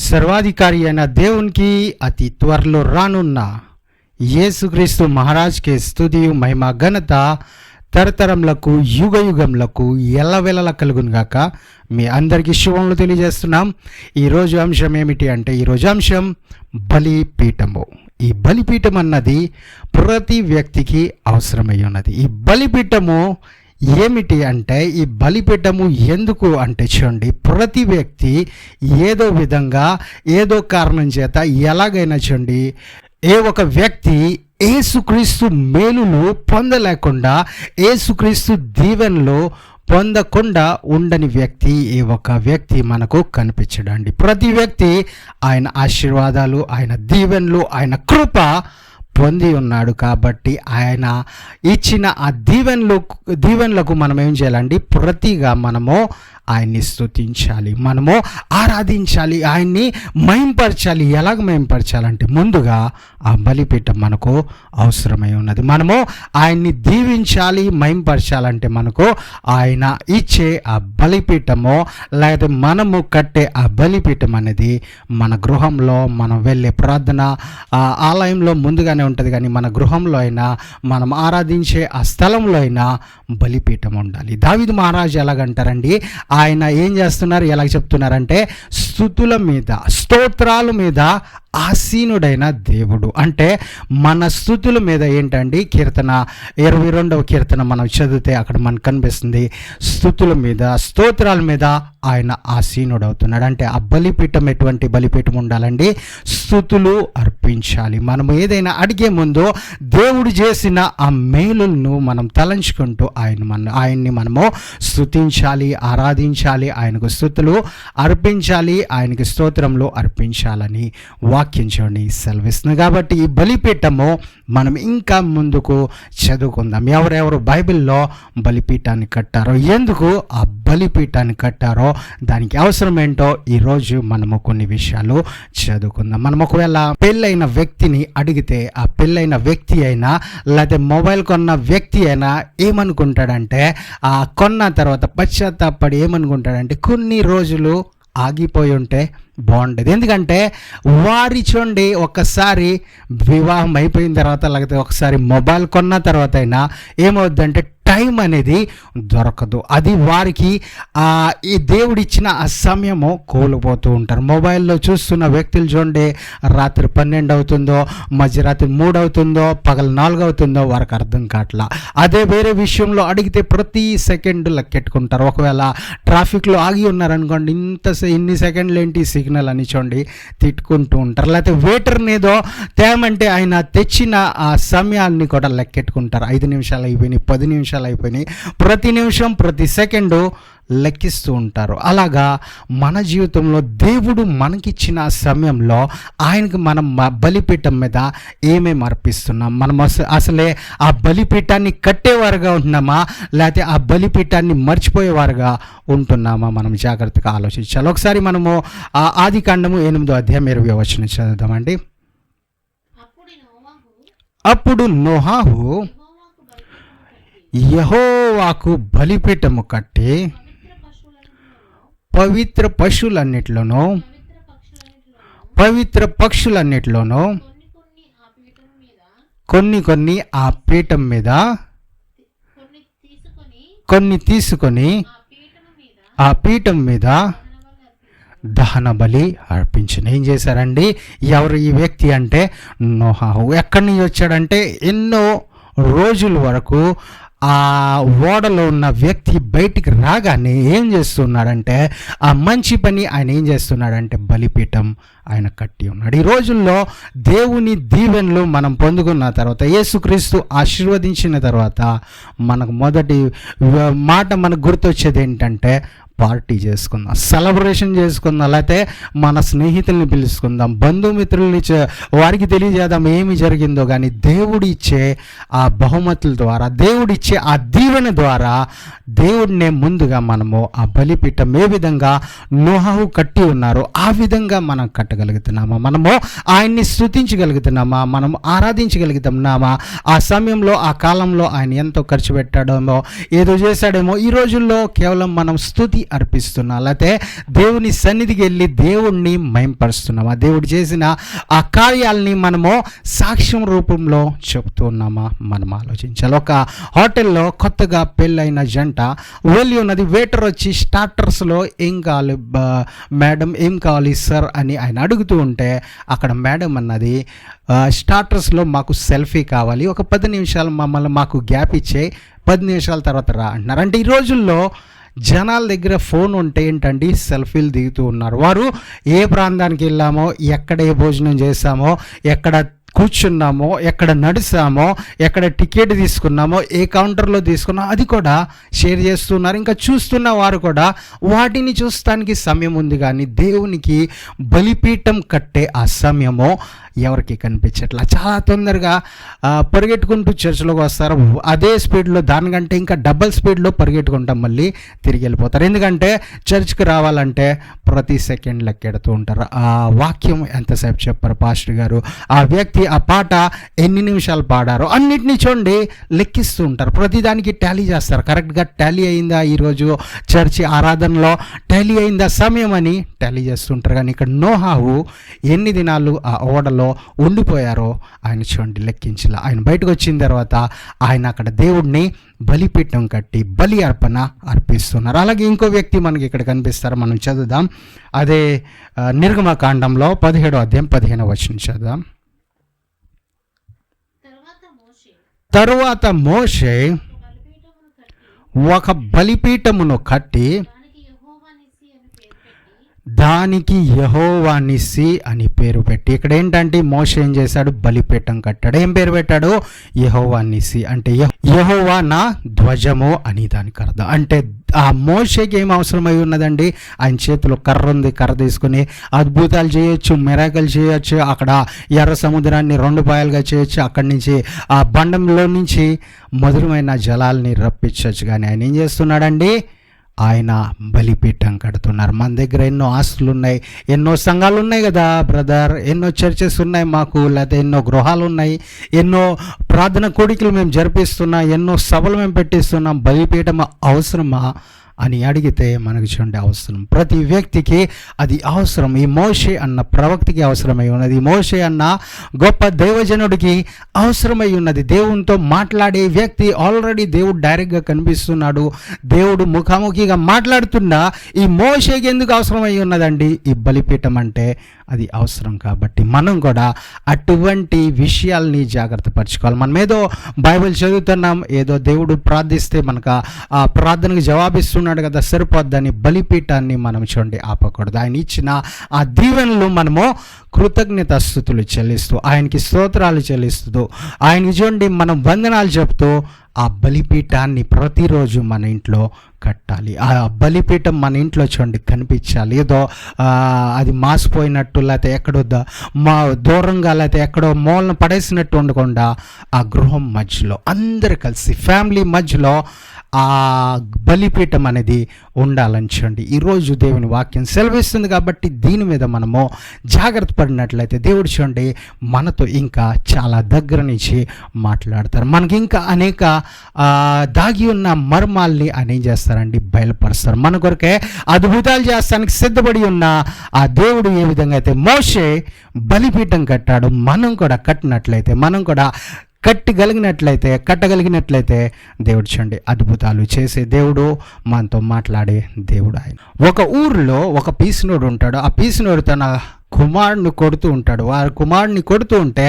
సర్వాధికారి అయిన దేవునికి అతి త్వరలో రానున్న యేసుక్రీస్తు మహారాజ్కే స్తుతియు మహిమ ఘనత తరతరములకు యుగయుగములకు ఎల్లవెల్లలా కలుగును గాక. మీ అందరికీ శుభములు తెలియజేస్తున్నాం. ఈరోజు అంశం ఏమిటి అంటే, ఈరోజు అంశం బలిపీఠము. ఈ బలిపీఠం అన్నది ప్రతి వ్యక్తికి అవసరమై ఉన్నది. ఈ బలిపీఠము ఏమిటి అంటే, ఈ బలిపీఠము ఎందుకు అంటే చూడండి, ప్రతి వ్యక్తి ఏదో విధంగా ఏదో కారణం చేత ఎలాగైనా చూడండి, ఏ ఒక వ్యక్తి యేసుక్రీస్తు మేలులు పొందలేకుండా, యేసుక్రీస్తు దీవెనలు పొందకుండా ఉండని వ్యక్తి ఏ ఒక వ్యక్తి మనకు కనిపించడండి. ప్రతి వ్యక్తి ఆయన ఆశీర్వాదాలు, ఆయన దీవెనలు, ఆయన కృప పొంది ఉన్నాడు. కాబట్టి ఆయన ఇచ్చిన ఆ దీవెనలకు మనం ఏం చేయాలండి, ప్రతిగా మనము ఆయన్ని స్తుతించాలి, మనము ఆరాధించాలి, ఆయన్ని మహింపరచాలి. ఎలాగ మహింపరచాలంటే, ముందుగా ఆ బలిపీఠం మనకు అవసరమై ఉన్నది. మనము ఆయన్ని దీవించాలి, మహింపరచాలంటే మనకు ఆయన ఇచ్చే ఆ బలిపీఠము, లేకపోతే మనము కట్టే ఆ బలిపీఠం అనేది మన గృహంలో, మనం వెళ్ళే ప్రార్థన ఆలయంలో ముందుగానే ఉంటుంది, కానీ మన గృహంలో అయినా, మనం ఆరాధించే ఆ స్థలంలో అయినా బలిపీఠం ఉండాలి. దావీదు మహారాజు ఎలాగంటారండి, ఆయన ఏం చేస్తున్నారు, ఎలాగ చెప్తున్నారంటే, స్తుతుల మీద, స్తోత్రాల మీద ఆసీనుడైన దేవుడు. అంటే మన స్తుతుల మీద ఏంటండి, కీర్తన 22వ కీర్తన మనం చదివితే అక్కడ మనకు కనిపిస్తుంది, స్తుతుల మీద, స్తోత్రాల మీద ఆయన ఆసీనుడవుతున్నాడు. అంటే ఆ బలిపీఠం ఎటువంటి బలిపీఠం ఉండాలండి, స్తుతులు అర్పించాలి. మనము ఏదైనా అడిగే ముందు దేవుడు చేసిన ఆ మేలులను మనం తలంచుకుంటూ ఆయన్ని మనము స్తుతించాలి, ఆరాధించాలి, ఆయనకు స్తుతులు అర్పించాలి, ఆయనకి స్తోత్రములు అర్పించాలని వాక్యం చూడండి సెలవిస్తుంది. కాబట్టి ఈ బలిపీఠము మనం ఇంకా ముందుకు చదువుకుందాం. ఎవరెవరు బైబిల్లో బలిపీఠాన్ని కట్టారో, ఎందుకు ఆ బలిపీఠాన్ని కట్టారో, దానికి అవసరం ఏంటో ఈరోజు మనము కొన్ని విషయాలు చదువుకుందాం. మనం ఒకవేళ పెళ్ళైన వ్యక్తిని అడిగితే, ఆ పెళ్ళైన వ్యక్తి అయినా లేకపోతే మొబైల్ కొన్న వ్యక్తి అయినా ఏమనుకుంటాడంటే, ఆ కొన్న తర్వాత పశ్చాత్తాపడి ఏమనుకుంటాడంటే, కొన్ని రోజులు ఆగిపోయి ఉంటే బాగుండేది. ఎందుకంటే వారి చూడండి, ఒక్కసారి వివాహం అయిపోయిన తర్వాత, లేకపోతే ఒకసారి మొబైల్ కొన్న తర్వాత అయినా ఏమవుద్దంటే, టైం అనేది దొరకదు. అది వారికి ఈ దేవుడిచ్చిన ఆ సమయము కోల్పోతూ ఉంటారు. మొబైల్లో చూస్తున్న వ్యక్తులు చూడండి, రాత్రి 12 అవుతుందో, మధ్యరాత్రి 3 అవుతుందో, పగలు 4 అవుతుందో వారికి అర్థం కావట్లా. అదే వేరే విషయంలో అడిగితే ప్రతి సెకండ్ లెక్కెట్టుకుంటారు. ఒకవేళ ట్రాఫిక్లో ఆగి ఉన్నారనుకోండి, ఇన్ని సెకండ్లు ఏంటి సిగ్నల్ అని చూడండి తిట్టుకుంటూ ఉంటారు. లేకపోతే వెయిటర్ని ఏదో తేమంటే ఆయన తెచ్చిన ఆ సమయాన్ని కూడా లెక్కెట్టుకుంటారు. 5 నిమిషాలు అయిపోయినాయి, 10 నిమిషాలు అయిపోయినాయి, ప్రతి నిమిషం ప్రతి సెకండు లెక్కిస్తూ ఉంటారు. అలాగా మన జీవితంలో దేవుడు మనకిచ్చిన సమయంలో ఆయనకు మనం బలిపీఠం మీద ఏమేమి అర్పిస్తున్నాం, మనం అసలే ఆ బలిపీఠాన్ని కట్టేవారుగా ఉంటున్నామా, లేకపోతే ఆ బలిపీఠాన్ని మర్చిపోయేవారుగా ఉంటున్నామా, మనం జాగ్రత్తగా ఆలోచించాలి. ఒకసారి మనము ఆదికాండము 8వ అధ్యాయం 20వ వచనం చదువుదామండి. అప్పుడు నోహాహు యెహోవాకు బలిపీఠము కట్టి పవిత్ర పశువులన్నిట్లోనూ, పవిత్ర పక్షులన్నిట్లోనూ కొన్ని ఆ పీఠం మీద కొన్ని తీసుకొని ఆ పీఠం మీద దహన బలి అర్పించిన. ఏం చేశారండి, ఎవరు ఈ వ్యక్తి అంటే నోహాహు. ఎక్కడి నుంచి వచ్చాడంటే, ఎన్నో రోజుల వరకు ఆ ఓడలో ఉన్న వ్యక్తి బయటికి రాగానే ఏం చేస్తున్నాడంటే, ఆ మంచి పని ఆయన ఏం చేస్తున్నాడంటే బలిపీఠం ఆయన కట్టి ఉన్నాడు. ఈ రోజుల్లో దేవుని దీవెనలు మనం పొందుకున్న తర్వాత, యేసుక్రీస్తు ఆశీర్వదించిన తర్వాత, మనకు మొదటి మాట మనకు గుర్తొచ్చేది ఏంటంటే, పార్టీ చేసుకుందాం, సెలబ్రేషన్ చేసుకుందాం, లేకపోతే మన స్నేహితుల్ని పిలుచుకుందాం, బంధుమిత్రుల్ని వారికి తెలియజేద్దాం ఏమి జరిగిందో. కానీ దేవుడిచ్చే ఆ బహుమతుల ద్వారా, దేవుడిచ్చే ఆ దీవెన ద్వారా దేవుడినే ముందుగా మనము ఆ బలిపీఠం ఏ విధంగా నోహాహు కట్టి ఉన్నారో ఆ విధంగా మనం కట్టగలుగుతున్నామా, మనము ఆయన్ని స్తుతించగలుగుతున్నామా, మనం ఆరాధించగలుగుతున్నామా. ఆ సమయంలో, ఆ కాలంలో ఆయన ఎంతో ఖర్చు పెట్టాడేమో, ఏదో చేశాడేమో. ఈ రోజుల్లో కేవలం మనం స్తుతి అర్పిస్తున్నాం, లేకపోతే దేవుని సన్నిధికి వెళ్ళి దేవుణ్ణి మహింపరుస్తున్నామా? దేవుడు చేసిన ఆ కార్యాలని మనము సాక్ష్యం రూపంలో చెప్తున్నామా? మనం ఆలోచించాలి. ఒక హోటల్లో కొత్తగా పెళ్ళైన జంట వెళ్ళి ఉన్నది. వెయిటర్ వచ్చి స్టార్టర్స్లో ఏం కావాలి మేడం, ఏం కావాలి సార్ అని ఆయన అడుగుతూ ఉంటే అక్కడ మేడం అన్నది, స్టార్టర్స్లో మాకు సెల్ఫీ కావాలి, ఒక 10 నిమిషాలు మాకు గ్యాప్ ఇచ్చే, 10 నిమిషాల తర్వాత రా అంటున్నారు. అంటే ఈ రోజుల్లో జనాల దగ్గర ఫోన్ ఉంటే ఏంటండి సెల్ఫీలు దిగుతూ ఉన్నారు. వారు ఏ ప్రాంతానికి వెళ్ళామో, ఎక్కడ ఏ భోజనం చేశామో, ఎక్కడ కూర్చున్నామో, ఎక్కడ నడిచామో, ఎక్కడ టికెట్ తీసుకున్నామో, ఏ కౌంటర్లో తీసుకున్నామో అది కూడా షేర్ చేస్తున్నారు. ఇంకా చూస్తున్న వారు కూడా వాటిని చూస్తానికి సమయం ఉంది, కానీ దేవునికి బలిపీఠం కట్టే ఆ సమయము ఎవరికి కనిపించట్లా. చాలా తొందరగా పరిగెట్టుకుంటూ చర్చిలోకి వస్తారు. అదే స్పీడ్లో, దానికంటే ఇంకా డబల్ స్పీడ్లో పరిగెట్టుకుంటాం, మళ్ళీ తిరిగి వెళ్ళిపోతారు. ఎందుకంటే చర్చ్కి రావాలంటే ప్రతి సెకండ్ లెక్కెడుతూ ఉంటారు. ఆ వాక్యం ఎంతసేపు చెప్పారు పాస్టర్ గారు, ఆ వ్యక్తి ఆ పాట ఎన్ని నిమిషాలు పాడారో అన్నిటినీ చూడండి లెక్కిస్తూ ఉంటారు. ప్రతిదానికి టాలీ చేస్తారు. కరెక్ట్గా టాలీ అయిందా, ఈరోజు చర్చి ఆరాధనలో టాలీ అయిందా సమయం అని టాలీ చేస్తుంటారు. కానీ ఇక్కడ నోహావు ఎన్ని దినాలు ఆ ఓడలో ఉండిపోయారో ఆయన చూడండి లెక్కించలా. ఆయన బయటకు వచ్చిన తర్వాత ఆయన అక్కడ దేవుడిని బలిపీఠం కట్టి బలి అర్పణ అర్పిస్తున్నారు. అలాగే ఇంకో వ్యక్తి మనకి ఇక్కడ కనిపిస్తారు, మనం చదువుదాం. అదే నిర్గమకాండంలో 17వ అధ్యాయం 15వ వచనం చదువుదాం. తరువాత మోషే ఒక బలిపీఠమును కట్టి దానికి యెహోవా నిస్సి అని పేరు పెట్టి, ఇక్కడ ఏంటంటే మోషే ఏం చేశాడు, బలిపీఠం కట్టాడు. ఏం పేరు పెట్టాడు, యెహోవా నిస్సి, అంటే యెహోవా నా ధ్వజము అని దానికి అర్థం. అంటే ఆ మోషేకి ఏం అవసరమై ఉన్నదండి, ఆయన చేతిలో కర్ర ఉంది, కర్ర తీసుకుని అద్భుతాలు చేయొచ్చు, మిరాకిల్ చేయొచ్చు, అక్కడ ఎర్ర సముద్రాన్ని 2 పాయలుగా చేయొచ్చు, అక్కడి నుంచి ఆ బండంలో నుంచి మధురమైన జలాల్ని రప్పించవచ్చు. కానీ ఆయన ఏం చేస్తున్నాడండి, ఆయన బలిపీఠం కడుతున్నారు. మన దగ్గర ఎన్నో ఆస్తులు ఉన్నాయి, ఎన్నో సంఘాలు ఉన్నాయి కదా బ్రదర్, ఎన్నో చర్చెస్ ఉన్నాయి మాకు, లేకపోతే ఎన్నో గృహాలు ఉన్నాయి, ఎన్నో ప్రార్థన కోడికలు మేము జరిపిస్తున్నాం, ఎన్నో సభలు మేము పెట్టిస్తున్నాం. బలిపీఠం అవసరమా అని అడిగితే మనకు చూడండి అవసరం. ప్రతి వ్యక్తికి అది అవసరం. ఈ మోషే అన్న ప్రవక్తకి అవసరమై ఉన్నది, మోషే అన్న గొప్ప దైవజనుడికి అవసరమై ఉన్నది. దేవునితో మాట్లాడే వ్యక్తి ఆల్రెడీ దేవుడు డైరెక్ట్గా కనిపిస్తున్నాడు, దేవుడు ముఖాముఖిగా మాట్లాడుతున్నా ఈ మోషేకి ఎందుకు అవసరమై ఉన్నదండి ఈ బలిపీఠం అంటే అది అవసరం. కాబట్టి మనం కూడా అటువంటి విషయాల్ని జాగ్రత్త పరచుకోవాలి. మనం ఏదో బైబిల్ చదువుతున్నాం, ఏదో దేవుడు ప్రార్థిస్తే మనకు ఆ ప్రార్థనకు జవాబిస్తున్నాడు కదా సరిపోద్దని బలిపీఠాన్ని మనం చూడండి ఆపకూడదు. ఆయన ఇచ్చిన ఆ దీవెనలు మనము కృతజ్ఞతాస్తుతులు చెల్లిస్తూ, ఆయనకి స్తోత్రాలు చెల్లిస్తూ, ఆయనకి చూడండి మనం వందనాలు చెప్తూ ఆ బలిపీఠాన్ని ప్రతిరోజు మన ఇంట్లో కట్టాలి. ఆ బలిపీఠం మన ఇంట్లో చూడండి కనిపించాలి. ఏదో అది మాసిపోయినట్టు, లేకపోతే ఎక్కడో దూరంగా, లేకపోతే ఎక్కడో మూలన పడేసినట్టు ఉండకుండా ఆ గృహం మధ్యలో అందరు కలిసి ఫ్యామిలీ మధ్యలో ఆ బలిపీఠం అనేది ఉండాలని చూడండి ఈరోజు దేవుని వాక్యం సెలవిస్తుంది. కాబట్టి దీని మీద మనము జాగ్రత్త పడినట్లయితే దేవుడు చూడండి మనతో ఇంకా చాలా దగ్గర నుంచి మాట్లాడతారు. మనకి ఇంకా అనేక దాగి ఉన్న మర్మాల్ని ఆయన ఏం చేస్తారండి, బయలుపరుస్తారు. మన కొరకే అద్భుతాలు చేస్తానికి సిద్ధపడి ఉన్న ఆ దేవుడు ఏ విధంగా అయితే మోషే బలిపీఠం కట్టాడు, మనం కూడా కట్టినట్లయితే, మనం కూడా కట్టగలిగినట్లయితే దేవుడు చూడండి అద్భుతాలు చేసే దేవుడు, మనతో మాట్లాడే దేవుడు ఆయన. ఒక ఊరిలో ఒక పీసినోడు ఉంటాడు. ఆ పీసినోడు తన కుమారుడిని కొడుతూ ఉంటాడు. వారి కుమారుడిని కొడుతూ ఉంటే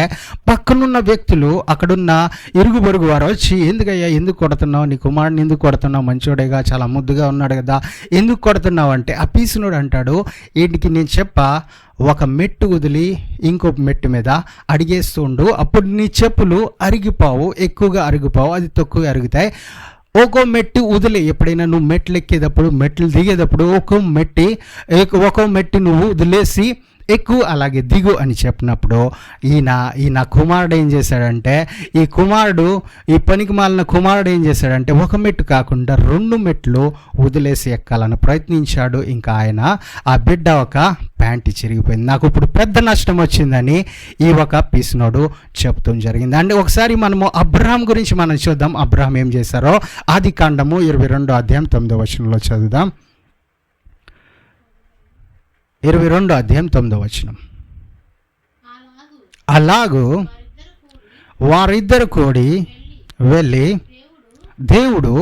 పక్కనున్న వ్యక్తులు, అక్కడున్న ఇరుగు పొరుగు వారు వచ్చి, ఎందుకు కొడుతున్నావు, నీ కుమారుడిని ఎందుకు కొడుతున్నావు, మంచోడేగా, చాలా ముద్దుగా ఉన్నాడు కదా, ఎందుకు కొడుతున్నావు అంటే ఆ పీసినోడు అంటాడు, వీటికి నేను ఒక మెట్టు వదిలి ఇంకో మెట్టు మీద అడిగేస్తూ ఉండు, అప్పుడు నీ చెప్పులు అరిగిపోవు, ఎక్కువగా అరిగిపోవు, అది తక్కువ అరుగుతాయి. ఒక్కో మెట్టు వదిలే, ఎప్పుడైనా నువ్వు మెట్లు ఎక్కేటప్పుడు, మెట్లు దిగేటప్పుడు ఒక్కో మెట్టు నువ్వు వదిలేసి ఎక్కువ అలాగే దిగు అని చెప్పినప్పుడు ఈయన కుమారుడు ఏం చేశాడంటే, ఈ పనికి మాలిన కుమారుడు ఏం చేశాడంటే ఒక మెట్టు కాకుండా 2 మెట్లు వదిలేసి ఎక్కాలని ప్రయత్నించాడు. ఇంకా ఆయన ఆ బిడ్డ ఒక ప్యాంటు చిరిగిపోయింది, నాకు ఇప్పుడు పెద్ద నష్టం వచ్చిందని ఈ ఒక పీసినోడు చెప్తాం జరిగింది. అంటే ఒకసారి మనము అబ్రహాం గురించి మనం చూద్దాం. అబ్రహాం ఏం చేశారో ఆదికాండము 22వ అధ్యాయం 9వ వచనంలో చదువుదాం. 22 అధ్యాయం 9వ వచనం. అలాగూ వారిద్దరు కూడి వెళ్ళి దేవుడు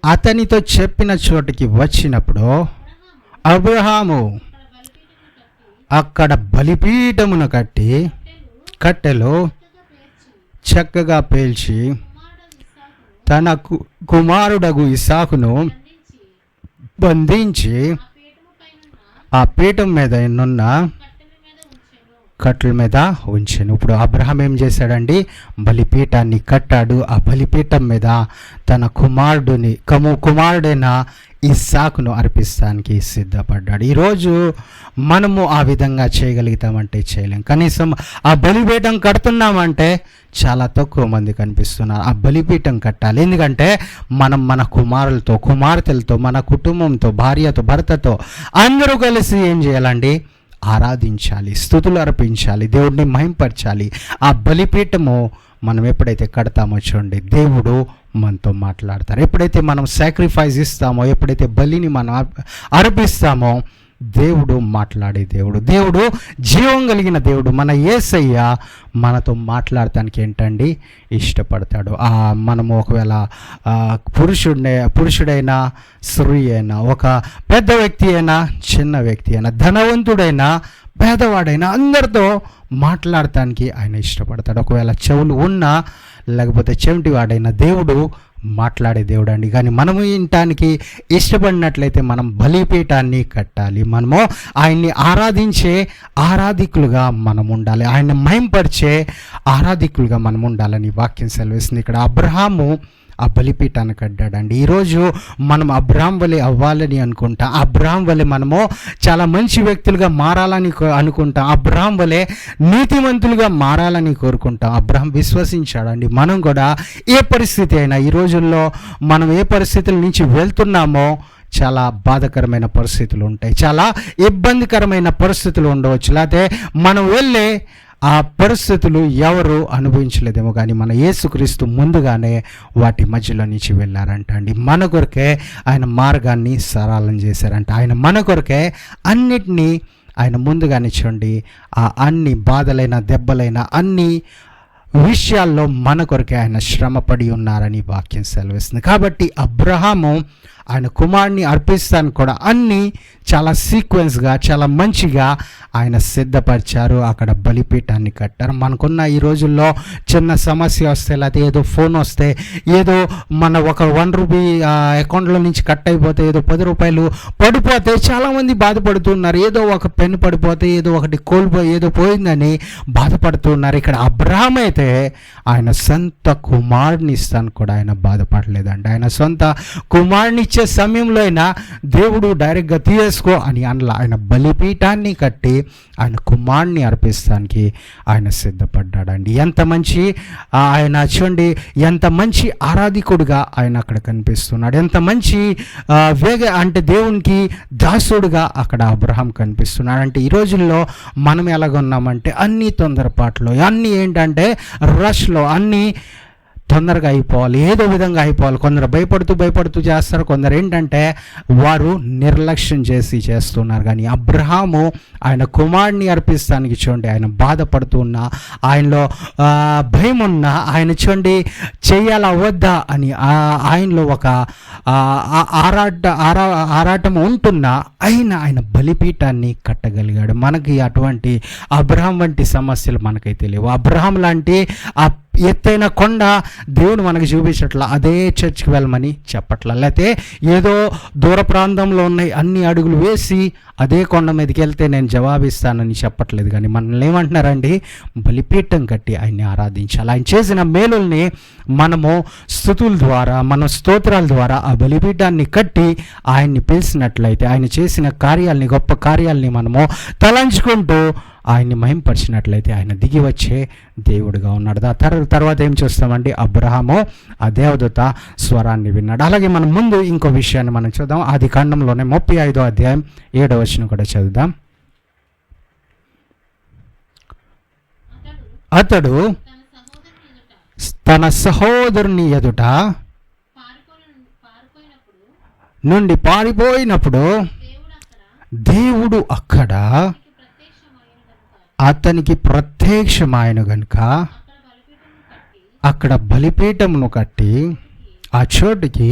అతనితో చెప్పిన చోటికి వచ్చినప్పుడు అబ్రహాము అక్కడ బలిపీఠమును కట్టి కట్టెలు చక్కగా పేల్చి తన కుమారుడగు ఇస్సాకును బంధించి ఆ పీఠం మీద ఎన్నున్న కట్టెల మీద ఉంచాను. ఇప్పుడు అబ్రహాం ఏం చేశాడండి? బలిపీఠాన్ని కట్టాడు. ఆ బలిపీఠం మీద తన కుమారుడైన ఇస్సాకును అర్పిస్తానికి సిద్ధపడ్డాడు. ఈరోజు మనము ఆ విధంగా చేయగలుగుతామంటే చేయలేం. కనీసం ఆ బలిపీఠం కడుతున్నామంటే చాలా తక్కువ మంది కనిపిస్తున్నారు. ఆ బలిపీఠం కట్టాలి. ఎందుకంటే మనం మన కుమార్తెలతో మన కుటుంబంతో భార్యతో భర్తతో అందరూ కలిసి ఏం చేయాలండి? ఆరాధించాలి, స్తుతులు అర్పించాలి, దేవుడిని మహింపరచాలి. ఆ బలిపీఠము మనం ఎప్పుడైతే కడతామో చూడండి, దేవుడు మనతో మాట్లాడతారు. ఎప్పుడైతే మనం సాక్రిఫైస్ ఇస్తామో, ఎప్పుడైతే బలిని మనం అర్పిస్తామో, దేవుడు మాట్లాడే దేవుడు జీవం కలిగిన దేవుడు. మన యేసయ్య మనతో మాట్లాడటానికి ఏంటండి? ఇష్టపడతాడు. మనము ఒకవేళ పురుషుడైనా స్త్రీ అయినా, ఒక పెద్ద వ్యక్తి అయినా చిన్న వ్యక్తి అయినా, ధనవంతుడైనా పేదవాడైనా అందరితో మాట్లాడటానికి ఆయన ఇష్టపడతాడు. ఒకవేళ చెవులు ఉన్నా లేకపోతే చెవిటి వాడైనా దేవుడు మాట్లాడే దేవుడు అండి. కానీ మనము వినటానికి ఇష్టపడినట్లయితే మనం బలిపీఠాన్ని కట్టాలి. మనము ఆయన్ని ఆరాధించే ఆరాధికులుగా మనం ఉండాలి. ఆయన్ని మహింపరిచే ఆరాధికులుగా మనం ఉండాలని వాక్యం సెలవిస్తుంది. ఇక్కడ అబ్రహాము ఆ బలిపీఠాన్ని కట్టాడండి. ఈరోజు మనం అబ్రహాం వలె అవ్వాలని అనుకుంటాం. అబ్రహాం వలె మనము చాలా మంచి వ్యక్తులుగా మారాలని అనుకుంటాం. అబ్రహాం వలె నీతిమంతులుగా మారాలని కోరుకుంటాం. అబ్రహాం విశ్వసించాడండి. మనం కూడా ఏ పరిస్థితి అయినా, ఈ రోజుల్లో మనం ఏ పరిస్థితుల నుంచి వెళ్తున్నామో చాలా బాధాకరమైన పరిస్థితులు ఉంటాయి, చాలా ఇబ్బందికరమైన పరిస్థితులు ఉండవచ్చు. లేకపోతే మనం వెళ్ళే ఆ పరిస్థితులు ఎవరు అనుభవించలేదేమో, కానీ మన యేసుక్రీస్తు ముందుగానే వాటి మధ్యలో నుంచి వెళ్ళారంట అండి. మన కొరకే ఆయన మార్గాన్ని సరళం చేశారంట. ఆయన మన కొరకే అన్నిటినీ ఆయన ముందుగానే చూడండి, ఆ అన్ని బాధలైన దెబ్బలైన అన్ని విషయాల్లో మన కొరకే ఆయన శ్రమపడి ఉన్నారని వాక్యం సెలవిస్తుంది. కాబట్టి అబ్రహాము ఆయన కుమారుని అర్పిస్తాను కూడా అన్నీ చాలా సీక్వెన్స్గా చాలా మంచిగా ఆయన సిద్ధపరిచారు. అక్కడ బలిపీఠాన్ని కట్టారు. మనకున్న ఈ రోజుల్లో చిన్న సమస్య వస్తే, లేకపోతే ఏదో ఫోన్ వస్తే, ఏదో మన ఒక ₹1 అకౌంట్లో నుంచి కట్ అయిపోతే, ఏదో ₹10 పడిపోతే చాలామంది బాధపడుతున్నారు. ఏదో ఒక పెన్ను పడిపోతే, ఏదో ఒకటి కోల్పోయి ఏదో పోయిందని బాధపడుతున్నారు. ఇక్కడ అబ్రహాం అయితే ఆయన సొంత కుమారుని ఇస్తాను కూడా ఆయన బాధపడలేదండి. ఆయన సొంత కుమారుని ఇచ్చే సమయంలో అయినా దేవుడు డైరెక్ట్గా తీసుకో అని అనలా. ఆయన బలిపీఠాన్ని కట్టి ఆయన కుమారుని అర్పిస్తానికి ఆయన సిద్ధపడ్డాడండి. ఎంత మంచి ఆయన చూడండి, ఎంత మంచి ఆరాధికుడుగా ఆయన అక్కడ కనిపిస్తున్నాడు. ఎంత మంచి అంటే దేవునికి దాసుడుగా అక్కడ అబ్రహాం కనిపిస్తున్నాడు. అంటే ఈ రోజుల్లో మనం ఎలాగున్నామంటే అన్ని తొందరపాట్లు, అన్నీ ఏంటంటే రష్లో అన్నీ తొందరగా అయిపోవాలి, ఏదో విధంగా అయిపోవాలి. కొందరు భయపడుతూ చేస్తారు, కొందరు ఏంటంటే వారు నిర్లక్ష్యం చేస్తున్నారు. కానీ అబ్రహాము ఆయన కుమారుని అర్పిస్తానికి చూడండి, ఆయన బాధపడుతూ ఉన్నా, ఆయనలో భయం ఉన్నా, ఆయన చూడండి చేయాలా వద్దా అని ఆయనలో ఒక ఆరాటం ఉంటున్నా ఆయన బలిపీఠాన్ని కట్టగలిగాడు. మనకి అటువంటి అబ్రహాం వంటి సమస్యలు మనకైతే లేవు. అబ్రహాం లాంటి ఆ ఎత్తైన కొండ దేవుడు మనకు చూపించట్లా, అదే చర్చ్కి వెళ్ళమని చెప్పట్లా, లేకపోతే ఏదో దూర ప్రాంతంలో ఉన్నాయి అన్ని అడుగులు వేసి అదే కొండ మీదకి వెళ్తే నేను జవాబిస్తానని చెప్పట్లేదు. కానీ మనల్ని ఏమంటున్నారండి? బలిపీఠం కట్టి ఆయన్ని ఆరాధించాలి. ఆయన చేసిన మేలుల్ని మనము స్తుతుల ద్వారా, మన స్తోత్రాల ద్వారా ఆ బలిపీఠాన్ని కట్టి ఆయన్ని పిలిచినట్లయితే, ఆయన చేసిన కార్యాలని, గొప్ప కార్యాలని మనము తలంచుకుంటూ ఆయన్ని మహింపరిచినట్లయితే ఆయన దిగి వచ్చే దేవుడుగా ఉన్నాడు. తర్వాత ఏం చూస్తామండి? అబ్రహాము ఆ దేవదూత స్వరాన్ని విన్నాడు. అలాగే మనం ముందు ఇంకో విషయాన్ని మనం చూద్దాం. ఆది కాండంలోనే 35వ అధ్యాయం 7వ వచనం కూడా చదువుదాం. అతడు తన సహోదరుని ఎదుట నుండి పారిపోయినప్పుడు దేవుడు అక్కడ అతనికి ప్రత్యక్షమైన గనుక అక్కడ బలిపీఠమును కట్టి ఆ చోటుకి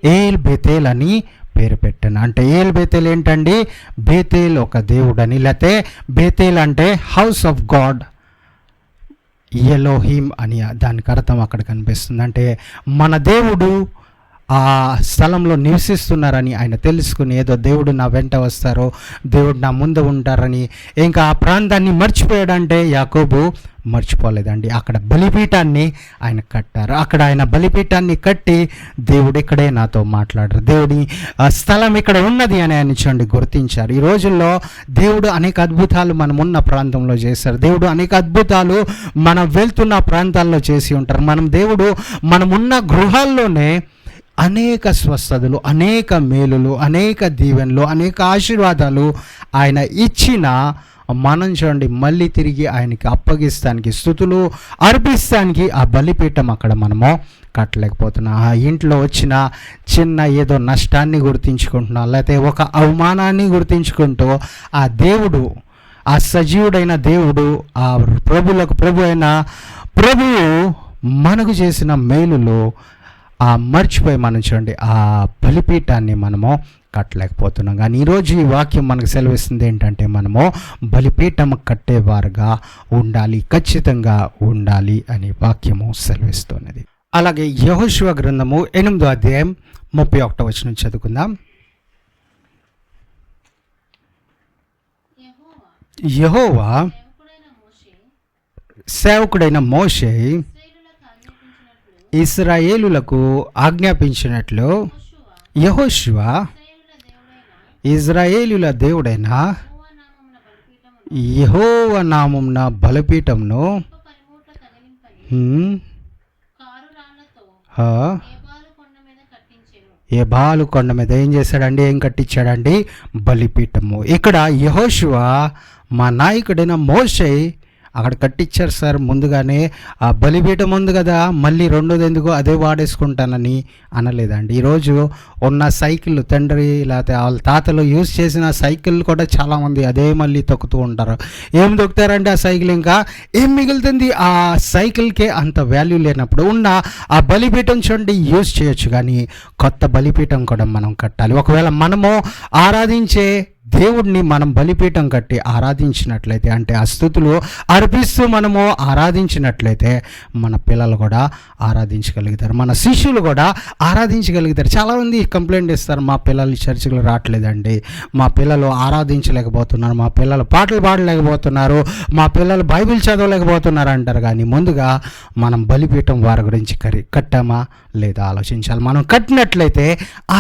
ఏల్ బేతేల్ అని పేరు పెట్టాను. అంటే ఏల్ బేతేల్ ఏంటండి? బేతేల్ ఒక దేవుడని, లేకపోతే బేతేల్ అంటే హౌస్ ఆఫ్ గాడ్, ఎలోహిం అని దానికి అర్థం అక్కడ కనిపిస్తుంది. అంటే మన దేవుడు ఆ స్థలంలో నివసిస్తున్నారని ఆయన తెలుసుకుని, ఏదో దేవుడు నా వెంట వస్తారో, దేవుడు నా ముందు ఉంటారని ఇంకా ఆ ప్రాంతాన్ని మర్చిపోయాడంటే యాకోబు మర్చిపోలేదండి. అక్కడ బలిపీఠాన్ని ఆయన కట్టారు. అక్కడ ఆయన బలిపీఠాన్ని కట్టి దేవుడు ఇక్కడే నాతో మాట్లాడారు, దేవుడి స్థలం ఇక్కడ ఉన్నది అని ఆయన చూడండి గుర్తించారు. ఈ రోజుల్లో దేవుడు అనేక అద్భుతాలు మనం ఉన్న ప్రాంతంలో చేశారు. దేవుడు అనేక అద్భుతాలు మనం వెళ్తున్న ప్రాంతాల్లో చేసి ఉంటారు. దేవుడు మనమున్న గృహాల్లోనే అనేక స్వస్థతలు, అనేక మేలులు, అనేక దీవెనలు, అనేక ఆశీర్వాదాలు ఆయన ఇచ్చిన మనం చూడండి మళ్ళీ తిరిగి ఆయనకి అప్పగిస్తానికి, స్తుతులు అర్పిస్తానికి ఆ బలిపీఠం అక్కడ మనము కట్టలేకపోతున్నాం. ఆ ఇంట్లో వచ్చిన చిన్న ఏదో నష్టాన్ని గుర్తించుకుంటున్నాం, లేకపోతే ఒక అవమానాన్ని గుర్తించుకుంటూ ఆ దేవుడు, ఆ సజీవుడైన దేవుడు, ఆ ప్రభులకు ప్రభు అయిన ప్రభువు మనకు చేసిన మేలులు మర్చిపోయి మనం చూడండి ఆ బలిపీఠాన్ని మనము కట్టలేకపోతున్నాం. కానీ ఈరోజు ఈ వాక్యం మనకు సెలవిస్తుంది ఏంటంటే మనము బలిపీఠం కట్టేవారుగా ఉండాలి, ఖచ్చితంగా ఉండాలి అని వాక్యము సెలవిస్తున్నది. అలాగే యెహోషువ గ్రంథము 8వ అధ్యాయం 31వ వచనం చదువుకుందాం. యెహోవా సేవకుడైన మోషే ఇశ్రాయేలులకు ఆజ్ఞాపించినట్లు యెహోషువ ఇశ్రాయేలుల దేవుడైన యెహోవా నామమున బలిపీఠంను ఏబాలు కొండ మీద ఏం చేశాడండి? ఏం కట్టించాడండి? బలిపీఠము. ఇక్కడ యెహోషువ మా నాయకుడైన మోషే అక్కడ కట్టించారు సార్. ముందుగానే ఆ బలిపీఠం ఉంది కదా, మళ్ళీ రెండోది ఎందుకు అదే వాడేసుకుంటానని అనలేదండి. ఈరోజు ఉన్న సైకిల్ తండ్రి లేకపోతే వాళ్ళ తాతలు యూజ్ చేసిన సైకిల్ కూడా చాలామంది అదే మళ్ళీ తొక్కుతూ ఉంటారు. ఏం తొక్కుతారంటే ఆ సైకిల్ ఇంకా ఏం మిగులుతుంది? ఆ సైకిల్కే అంత వాల్యూ లేనప్పుడు ఉన్న ఆ బలిపీఠం చూడండి యూజ్ చేయొచ్చు, కానీ కొత్త బలిపీఠం కూడా మనం కట్టాలి. ఒకవేళ మనము ఆరాధించే దేవుడిని మనం బలిపీఠం కట్టి ఆరాధించినట్లయితే, అంటే ఆ స్తుతులు అర్పిస్తూ మనము ఆరాధించినట్లయితే మన పిల్లలు కూడా ఆరాధించగలుగుతారు, మన శిష్యులు కూడా ఆరాధించగలుగుతారు. చాలామంది కంప్లైంట్ ఇస్తారు, మా పిల్లలు చర్చికి రావట్లేదండి, మా పిల్లలు ఆరాధించలేకపోతున్నారు, మా పిల్లలు పాటలు పాడలేకపోతున్నారు, మా పిల్లలు బైబిల్ చదవలేకపోతున్నారు అంటారు. కానీ ముందుగా మనం బలిపీఠం వారి గురించి కట్టామా లేదా ఆలోచించాలి. మనం కట్టినట్లయితే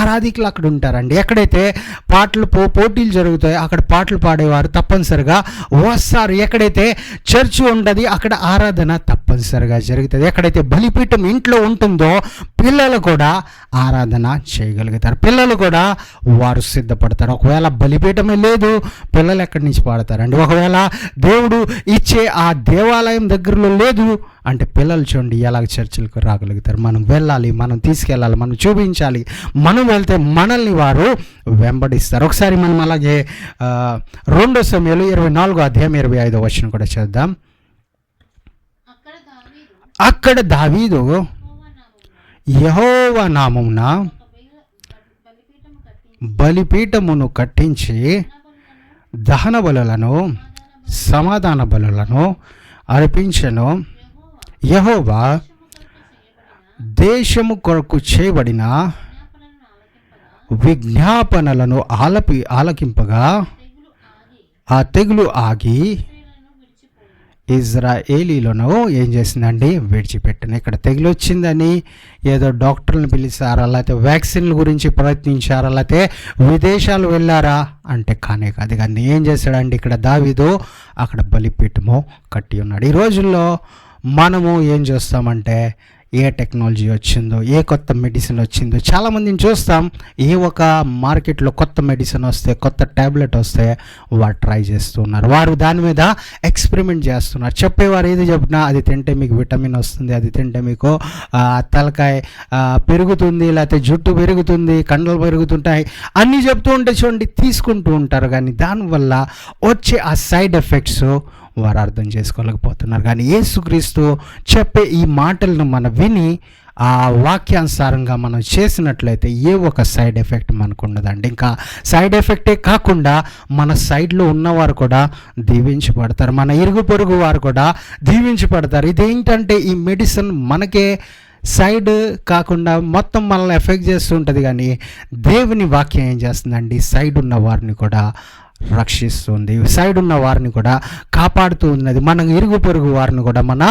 ఆరాధికులు అక్కడ ఉంటారండి. ఎక్కడైతే పాటలు పోటీలు జరుగుతాయి అక్కడ పాటలు పాడేవారు తప్పనిసరిగా వస్తారు. ఎక్కడైతే చర్చ్ ఉంటుంది అక్కడ ఆరాధన తప్పనిసరిగా జరుగుతుంది. ఎక్కడైతే బలిపీఠం ఇంట్లో ఉంటుందో పిల్లలు కూడా ఆరాధన చేయగలుగుతారు, పిల్లలు కూడా వారు సిద్ధపడతారు. ఒకవేళ బలిపీఠమే లేదు, పిల్లలు ఎక్కడి నుంచి పాడతారండి? ఒకవేళ దేవుడు ఇచ్చే ఆ దేవాలయం దగ్గరలో లేదు అంటే పిల్లలు చూడండి ఎలాగ చర్చిలకు రాగలుగుతారు? మనం వెళ్ళాలి, మనం తీసుకెళ్ళాలి, మనం చూపించాలి. మనం వెళ్తే మనల్ని వారు వెంబడిస్తారు. ఒకసారి మనం అలాగే 2 సమూయేలు 24వ అధ్యాయం 25వ వచనం కూడా చేద్దాం. అక్కడ దావీదు యెహోవా నామమున బలిపీఠమును కట్టించి దహన బలులను సమాధాన బలులను అర్పించెను. యెహోవా దేశము కొరకు చేయబడిన విజ్ఞాపనలను ఆలకింపగా ఆ తెగులు ఆగి ఇజ్రాయేలీలను ఏం చేసిందండి? విడిచిపెట్టిన. ఇక్కడ తెగులు వచ్చిందని ఏదో డాక్టర్లను పిలిచారా, లేకపోతే వ్యాక్సిన్ల గురించి ప్రయత్నించారా, లేకపోతే విదేశాలు వెళ్ళారా అంటే కానే కాదు. కానీ ఏం చేశాడండి? ఇక్కడ దావీదు అక్కడ బలిపీఠము కట్టి ఉన్నాడు. ఈ రోజుల్లో మనము ఏం చేస్తామంటే ఏ టెక్నాలజీ వచ్చిందో, ఏ కొత్త మెడిసిన్ వచ్చిందో. చాలామందిని చూస్తాం, ఏ ఒక మార్కెట్లో కొత్త మెడిసిన్ వస్తే, కొత్త ట్యాబ్లెట్ వస్తే వారు ట్రై చేస్తున్నారు. వారు దాని మీద ఎక్స్పెరిమెంట్ చేస్తున్నారు. చెప్పేవారు ఏది చెప్పినా అది తింటే మీకు విటమిన్ వస్తుంది, అది తింటే మీకు తలకాయ పెరుగుతుంది, లేకపోతే జుట్టు పెరుగుతుంది, కండలు పెరుగుతుంటాయి అన్నీ చెప్తూ ఉంటే చూడండి, తీసుకుంటూ ఉంటారు. కానీ దానివల్ల వచ్చే ఆ సైడ్ ఎఫెక్ట్స్ వారు అర్థం చేసుకోలేకపోతున్నారు. కానీ యేసుక్రీస్తు చెప్పే ఈ మాటలను మనం విని ఆ వాక్యానుసారంగా మనం చేసినట్లయితే ఏ ఒక సైడ్ ఎఫెక్ట్ మనకు ఉండదండి. ఇంకా సైడ్ ఎఫెక్టే కాకుండా మన సైడ్లో ఉన్నవారు కూడా దీవించబడతారు, మన ఇరుగు పొరుగు వారు కూడా దీవించబడతారు. ఇదేంటంటే ఈ మెడిసిన్ మనకే సైడ్ కాకుండా మొత్తం మనల్ని ఎఫెక్ట్ చేస్తూ ఉంటుంది. కానీ దేవుని వాక్యం ఏం చేస్తుందండి, సైడ్ ఉన్న వారిని కూడా రక్షిస్తుంది, సైడ్ ఉన్న వారిని కూడా కాపాడుతూ ఉన్నది. మన ఇరుగు పొరుగు వారిని కూడా, మన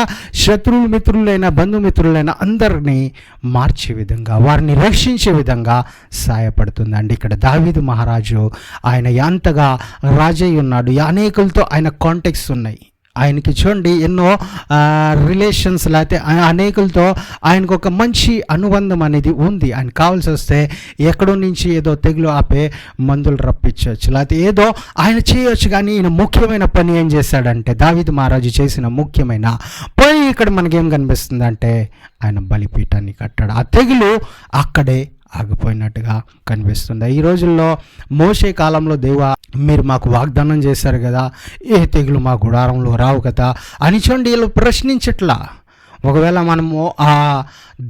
శత్రువులు మిత్రులైన బంధుమిత్రులైన అందరినీ మార్చే విధంగా, వారిని రక్షించే విధంగా సహాయపడుతుందండి. ఇక్కడ దావీదు మహారాజు ఆయన ఎంతగా రాజయ్య ఉన్నాడు, అనేకులతో ఆయన కాంటాక్ట్స్ ఉన్నాయి. ఆయనకి చూడండి ఎన్నో రిలేషన్స్, లేకపోతే అనేకులతో ఆయనకు ఒక మంచి అనుబంధం అనేది ఉంది. ఆయన కావాల్సి వస్తే ఎక్కడో నుంచి ఏదో తెగులు ఆపే మందులు రప్పించవచ్చు, లేకపోతే ఏదో ఆయన చేయవచ్చు. కానీ ఈయన ముఖ్యమైన పని ఏం చేశాడంటే, దావీదు మహారాజు చేసిన ముఖ్యమైన పని ఇక్కడ మనకేం కనిపిస్తుంది అంటే, ఆయన బలిపీఠాన్ని కట్టాడు. ఆ తెగులు అక్కడే ఆగిపోయినట్టుగా కనిపిస్తుంది. ఈ రోజుల్లో మోషే కాలంలో దేవా మీరు మాకు వాగ్దానం చేశారు కదా, ఏ తెగులు మా గుడారంలో రావు కదా అని చూడండి వీళ్ళు ప్రశ్నించట్లా. ఒకవేళ మనము ఆ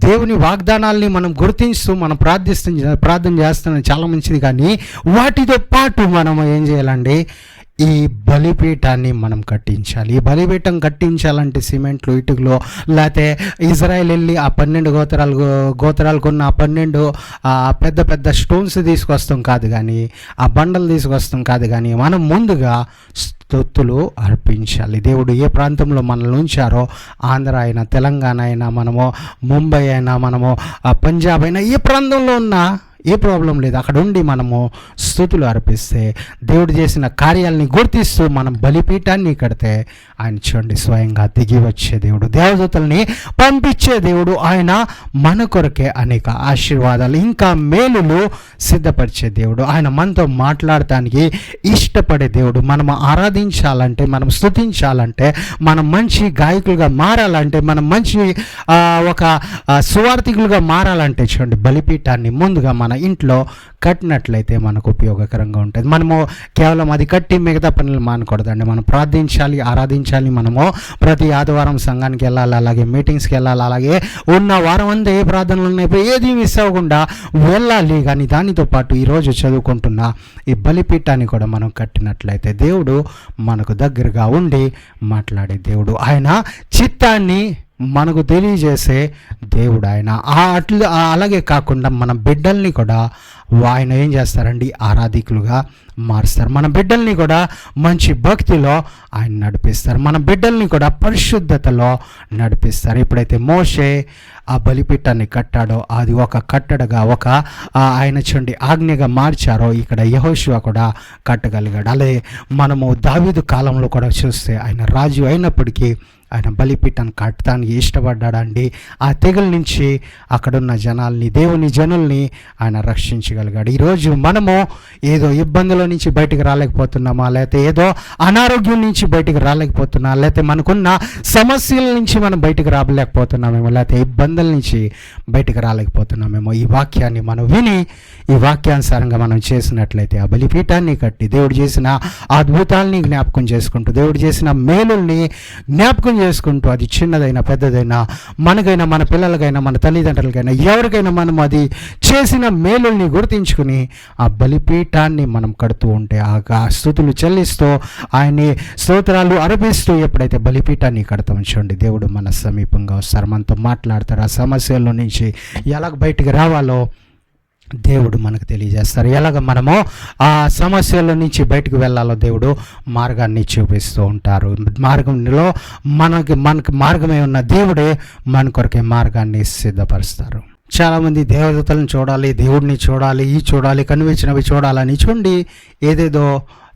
దేవుని వాగ్దానాల్ని మనం గుర్తిస్తూ మనం ప్రార్థన చేస్తున్నాం, చాలా మంచిది. కానీ వాటితో పాటు మనం ఏం చేయాలండి, ఈ బలిపీఠాన్ని మనం కట్టించాలి. ఈ బలిపీఠం కట్టించాలంటే సిమెంట్లు, ఇటుకలో, లేకపోతే ఇజ్రాయెల్ వెళ్ళి ఆ 12 గోత్రాలకు ఉన్న ఆ 12 పెద్ద పెద్ద స్టోన్స్ తీసుకొస్తాం కాదు, కానీ ఆ బండలు తీసుకొస్తాం కాదు, కానీ మనం ముందుగా స్తుతులు అర్పించాలి. దేవుడు ఏ ప్రాంతంలో మనల్ని ఉంచారో, ఆంధ్ర అయినా, తెలంగాణ అయినా, మనము ముంబై అయినా, మనము పంజాబ్ అయినా, ఏ ప్రాంతంలో ఉన్నా ఏ ప్రాబ్లం లేదు, అక్కడ ఉండి మనము స్తుతులు అర్పిస్తే, దేవుడు చేసిన కార్యాలని గుర్తిస్తూ మనం బలిపీఠాన్ని కడితే, ఆయన చూడండి స్వయంగా దిగి వచ్చే దేవుడు, దేవదూతల్ని పంపించే దేవుడు. ఆయన మన కొరకే అనేక ఆశీర్వాదాలు, ఇంకా మేలులు సిద్ధపరిచే దేవుడు. ఆయన మనతో మాట్లాడటానికి ఇష్టపడే దేవుడు. మనం ఆరాధించాలంటే, మనం స్తుతించాలంటే, మనం మంచి గాయకులుగా మారాలంటే, మనం మంచి ఒక సువార్థికులుగా మారాలంటే చూడండి, బలిపీఠాన్ని ముందుగా మన ఇంట్లో కట్టినట్లయితే మనకు ఉపయోగకరంగా ఉంటుంది. మనము కేవలం అది కట్టి మిగతా పనులు మానకూడదండి. మనం ప్రార్థించాలి, ఆరాధించాలి. మనము ప్రతి ఆదివారం సంఘానికి వెళ్ళాలి, అలాగే మీటింగ్స్కి వెళ్ళాలి, అలాగే ఉన్న వారం అంతా ఏ ప్రార్థనలు ఉన్నాయి ఏది మిస్ అవ్వకుండా వెళ్ళాలి. కానీ దానితో పాటు ఈరోజు చదువుకుంటున్న ఈ బలిపీఠాన్ని కూడా మనం కట్టినట్లయితే దేవుడు మనకు దగ్గరగా ఉండి మాట్లాడే దేవుడు. ఆయన చిత్తాన్ని మనకు తెలియజేసే దేవుడు ఆయన. అలాగే కాకుండా మన బిడ్డల్ని కూడా ఆయన ఏం చేస్తారండి, ఆరాధికులుగా మారుస్తారు. మన బిడ్డల్ని కూడా మంచి భక్తిలో ఆయన నడిపిస్తారు. మన బిడ్డల్ని కూడా పరిశుద్ధతలో నడిపిస్తారు. ఎప్పుడైతే మోషే ఆ బలిపీఠాన్ని కట్టాడో, అది ఒక కట్టడగా, ఒక ఆయన చూడండి ఆజ్ఞగా మార్చారో, ఇక్కడ యెహోషువ కూడా కట్టగలిగాడు. అలాగే మనము దావీదు కాలంలో కూడా చూస్తే, ఆయన రాజు అయినప్పటికీ ఆయన బలిపీఠాన్ని కట్టడానికి ఇష్టపడ్డాడండి. ఆ తెగుల నుంచి అక్కడున్న జనాల్ని, దేవుని జనుల్ని ఆయన రక్షించగలిగాడు. ఈరోజు మనము ఏదో ఇబ్బందుల నుంచి బయటికి రాలేకపోతున్నామా, లేకపోతే ఏదో అనారోగ్యం నుంచి బయటికి రాలేకపోతున్నా, లేకపోతే మనకున్న సమస్యల నుంచి మనం బయటికి రాలేకపోతున్నామేమో, లేకపోతే ఇబ్బందుల నుంచి బయటికి రాలేకపోతున్నామేమో, ఈ వాక్యాన్ని మనం విని ఈ వాక్యానుసారంగా మనం చేసినట్లయితే, ఆ బలిపీఠాన్ని కట్టి దేవుడు చేసిన అద్భుతాలని జ్ఞాపకం చేసుకుంటూ, దేవుడు చేసిన మేలుల్ని జ్ఞాపకం చేసుకుంటూ, అది చిన్నదైనా పెద్దదైనా, మనకైనా, మన పిల్లలకైనా, మన తల్లిదండ్రులకైనా, ఎవరికైనా మనం అది చేసిన మేలుల్ని గుర్తించుకుని ఆ బలిపీఠాన్ని మనం కడుతూ ఉంటే, ఆ స్తుతులు చెల్లిస్తూ, ఆయన్ని స్తోత్రాలు అర్పిస్తూ ఎప్పుడైతే బలిపీఠాన్ని కడతాం చూడండి, దేవుడు మన సమీపంగా వస్తారు, మనతో మాట్లాడతారు. ఆ సమస్యల నుంచి ఎలాగ బయటికి రావాలో దేవుడు మనకు తెలియజేస్తారు. ఎలాగ మనము ఆ సమస్యల నుంచి బయటకు వెళ్ళాలో దేవుడు మార్గాన్ని చూపిస్తూ ఉంటారు. మార్గంలో మనకు మార్గమే ఉన్న దేవుడే మన కొరకే మార్గాన్ని సిద్ధపరుస్తారు. చాలామంది దేవదూతలను చూడాలి, దేవుడిని చూడాలి, ఈ చూడాలి, కనిపించినవి చూడాలని చూడండి ఏదేదో